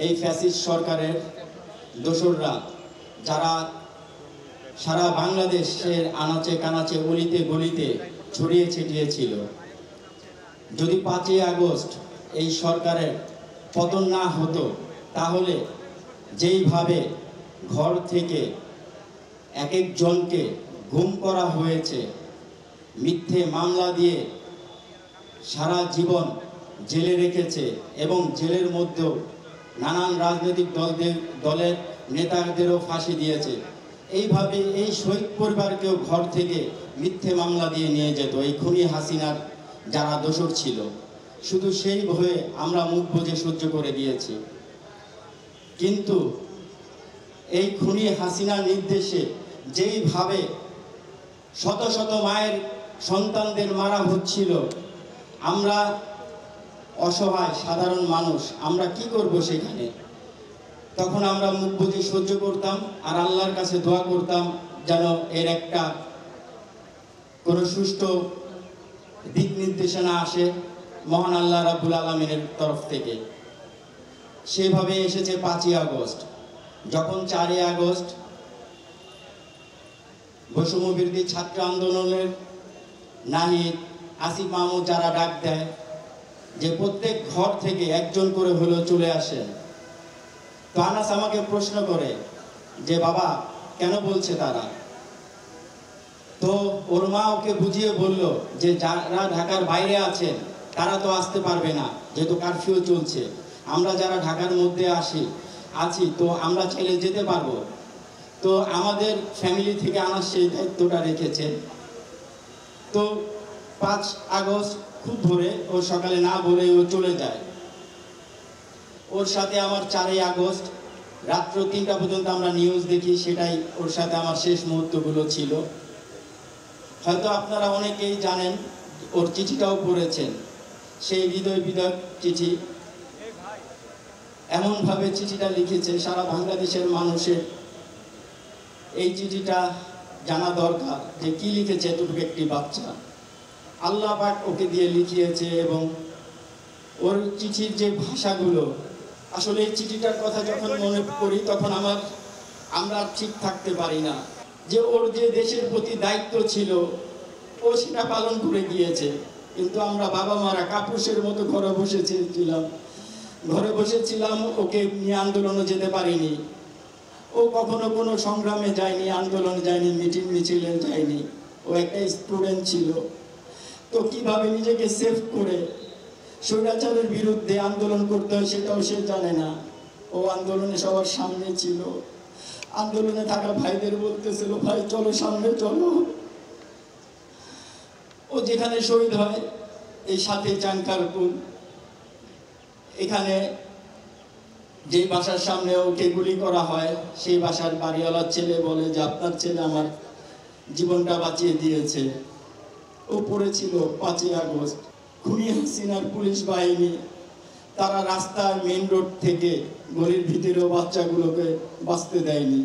এই ফ্যাসিস্ট সরকারের দোসররা যারা সারা বাংলাদেশের আনাচে কানাচে অলিতে গলিতে ছড়িয়ে ছিটিয়েছিল, যদি 5ই আগস্ট এই সরকারের পতন না হতো তাহলে যেইভাবে ঘর থেকে এক একজনকে গুম করা হয়েছে, মিথ্যে মামলা দিয়ে সারা জীবন জেলে রেখেছে এবং জেলের মধ্যেও নানান রাজনৈতিক দলের নেতাদেরও ফাঁসি দিয়েছে, এইভাবে এই শহীদ পরিবারকেও ঘর থেকে মিথ্যে মামলা দিয়ে নিয়ে যেত এই খুনি হাসিনার যারা দোসর ছিল। শুধু সেই ভয়ে আমরা মুখ বুজে সহ্য করে দিয়েছি। কিন্তু এই খুনি হাসিনার নির্দেশে যেইভাবে শত শত মায়ের সন্তানদের মারা হচ্ছিল, আমরা অসহায় সাধারণ মানুষ আমরা কি করব সেখানে? তখন আমরা মুখ বুজে সহ্য করতাম আর আল্লাহর কাছে দোয়া করতাম যেন এর একটা কোনো সুষ্ঠু দিক নির্দেশনা আসে মহান আল্লাহ রাব্বুল আলামিনের তরফ থেকে। সেভাবে এসেছে 5ই আগস্ট। যখন 4ই আগস্ট বৈষম্য বিরোধী ছাত্র আন্দোলনের নাহিদ, আসিফ মাহমুদ যারা ডাক দেয় যে প্রত্যেক ঘর থেকে একজন করে হলেও চলে আসেন, তো আনাস আমাকে প্রশ্ন করে যে বাবা কেন বলছে তারা? তো ওর মা ওকে বুঝিয়ে বলল যে যারা ঢাকার বাইরে আছেন তারা তো আসতে পারবে না, যেহেতু কারফিউ চলছে। আমরা যারা ঢাকার মধ্যে আছি তো আমরা চাইলে যেতে পারবো। তো আমাদের ফ্যামিলি থেকে আনাস সেই দায়িত্বটা রেখেছে। তো 5 আগস্ট খুব ভোরে ও সকালে না ভোরে ও চলে যায়। ওর সাথে আমার 4ই আগস্ট রাত্র 3টা পর্যন্ত আমরা নিউজ দেখি, সেটাই ওর সাথে আমার শেষ মুহূর্তগুলো ছিল। হয়তো আপনারা অনেকেই জানেন, ওর চিঠিটাও পড়েছেন, সেই হৃদয় বিদারক চিঠি। এমনভাবে চিঠিটা লিখেছে সারা বাংলাদেশের মানুষের এই চিঠিটা জানা দরকার যে কি লিখেছে এতটুকু একটি বাচ্চা। আল্লাহ পাক ওকে দিয়ে লিখিয়েছে এবং ওর চিঠির যে ভাষাগুলো, আসলে এই চিঠিটার কথা যখন মনে করি তখন আমরা ঠিক থাকতে পারি না যে ওর যে দেশের প্রতি দায়িত্ব ছিল ও সেটা পালন করে গিয়েছে। কিন্তু আমরা বাবা মারা কাপুরুষের মতো ঘরে বসেছিলাম, ওকে নিয়ে আন্দোলনে যেতে পারিনি। ও কখনো কোনো সংগ্রামে যায়নি, আন্দোলনে যায়নি, মিটিং মিছিলে যায়নি। ও একটা স্টুডেন্ট ছিল। তো কিভাবে নিজেকে সেভ করে স্বৈরাচারের বিরুদ্ধে আন্দোলন করতে হয় সেটাও সে জানে না। ও আন্দোলনে সবার সামনে ছিল, আন্দোলনে থাকা ভাইদের বলতেছিল ভাই চলো সামনে চলো। ও যেখানে শহীদ হয় এই সাথে চানকারপুর, এখানে যে বাসার সামনে ওকে গুলি করা হয় সেই বাসার বাড়িওয়ালার ছেলে বলে যে আপনার ছেলে আমার জীবনটা বাঁচিয়ে দিয়েছে। ও পড়েছিল 5ই আগস্ট। খুনি হাসিনার পুলিশ বাহিনী তারা রাস্তার মেইন রোড থেকে গলির ভিতরেও বাচ্চাগুলোকে বাঁচতে দেয়নি।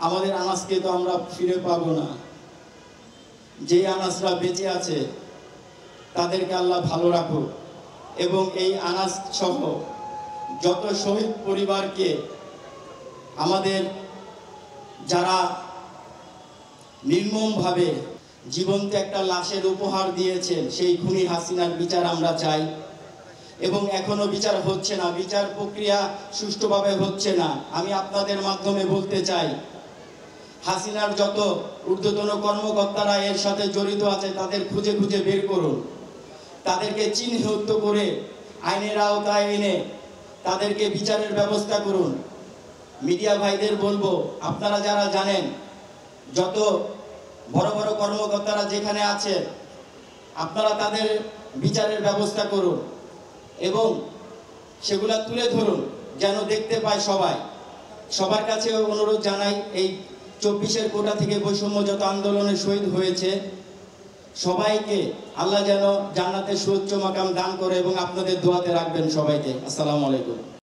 আমাদের আনাসকে তো আমরা ফিরে পাবো না। যে আনাসরা বেঁচে আছে তাদেরকে আল্লাহ ভালো রাখুক এবং এই আনাস সহ যত শহীদ পরিবারকে আমাদের যারা নির্মমভাবে জীবন্ত একটা লাশের উপহার দিয়েছেন সেই খুনি হাসিনার বিচার আমরা চাই। এবং এখনো বিচার হচ্ছে না, বিচার প্রক্রিয়া সুষ্ঠুভাবে হচ্ছে না। আমি আপনাদের মাধ্যমে বলতে চাই, হাসিনার যত ঊর্ধ্বতন কর্মকর্তারা এর সাথে জড়িত আছে তাদের খুঁজে খুঁজে বের করুন, তাদেরকে চিহ্নিত করে আইনের আওতায় এনে তাদেরকে বিচারের ব্যবস্থা করুন। মিডিয়া ভাইদের বলবো, আপনারা যারা জানেন যত বড় বড় কর্মকর্তারা যেখানে আছে আপনারা তাদের বিচারের ব্যবস্থা করুন এবং সেগুলা তুলে ধরুন যেন দেখতে পায় সবাই। সবার কাছে অনুরোধ জানাই, এই 24-এর কোটা থেকে বৈষম্য যত আন্দোলনে শহীদ হয়েছে সবাইকে আল্লাহ যেন জান্নাতের সুউচ্চ মাকাম দান করে এবং আপনাদের দোয়াতে রাখবেন সবাইকে। আসসালামু আলাইকুম।